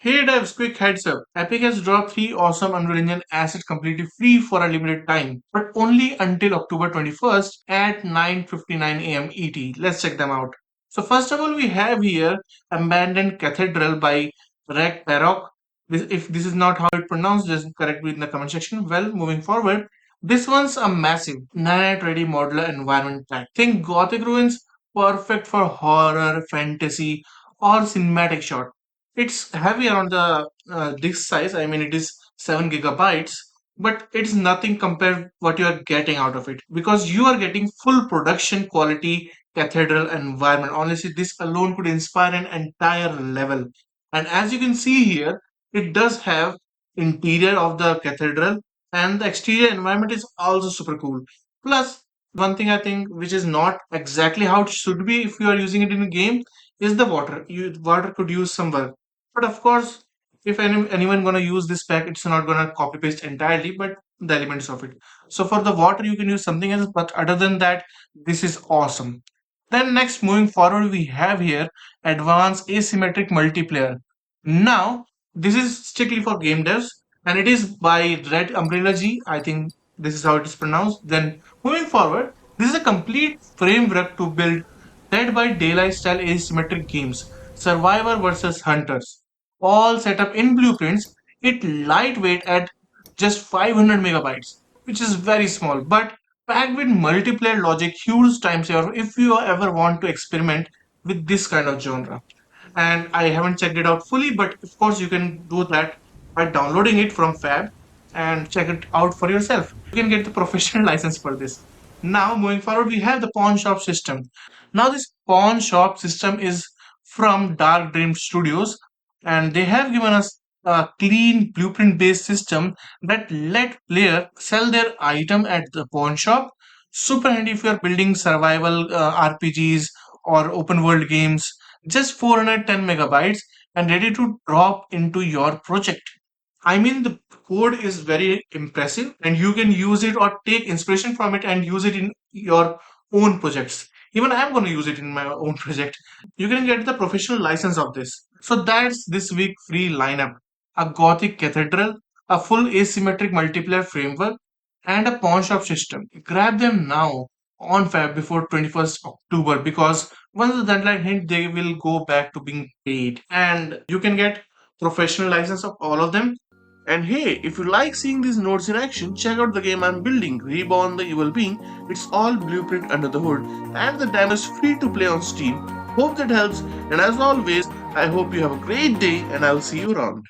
Hey devs, quick heads up. Epic has dropped 3 awesome Unreal Engine assets completely free for a limited time, but only until October 21st at 9:59 a.m. ET. Let's check them out. So first of all, we have here Abandoned Cathedral by Rek Perok. If this is not how it pronounced, just correct me in the comment section. Well, moving forward, this one's a massive Nanite-ready modular environment pack. Think Gothic ruins, perfect for horror, fantasy, or cinematic shot. It's heavy around the disk size. I mean, it is 7 GB, but it's nothing compared what you are getting out of it because you are getting full production quality cathedral environment. Honestly, this alone could inspire an entire level. And as you can see here, it does have interior of the cathedral, and the exterior environment is also super cool. Plus, one thing I think which is not exactly how it should be if you are using it in a game is the water. Water could use some work, but of course, if anyone gonna use this pack, it's not gonna copy paste entirely, but the elements of it. So for the water, you can use something else. But other than that, this is awesome. Then next, moving forward, we have here advanced asymmetric multiplayer. Now, this is strictly for game devs, and it is by Red Umbrella G. I think this is how it is pronounced. Then moving forward, this is a complete framework to build Dead by Daylight style asymmetric games, Survivor versus Hunters, all set up in blueprints. It lightweight at just 500 megabytes, which is very small, but packed with multiplayer logic, huge time saver if you ever want to experiment with this kind of genre. And I haven't checked it out fully, but of course you can do that by downloading it from Fab and check it out for yourself. You can get the professional license for this. Now, moving forward, we have the pawn shop system. Now, this pawn shop system is from Dark Dream Studios, and they have given us a clean blueprint-based system that let player sell their item at the pawn shop. Super handy if you are building survival RPGs or open world games. Just 410 megabytes and ready to drop into your project. I mean, the code is very impressive, and you can use it or take inspiration from it and use it in your own projects. Even I'm going to use it in my own project. You can get the professional license of this. So that's this week free lineup: a Gothic cathedral, a full asymmetric multiplayer framework, and a pawn shop system. Grab them now on Fab before 21st October because once the deadline hit, they will go back to being paid, and you can get professional license of all of them. And hey, if you like seeing these nodes in action, check out the game I'm building, Reborn the Evil Being. It's all blueprint under the hood, and the demo is free to play on Steam. Hope that helps, and as always, I hope you have a great day, and I'll see you around.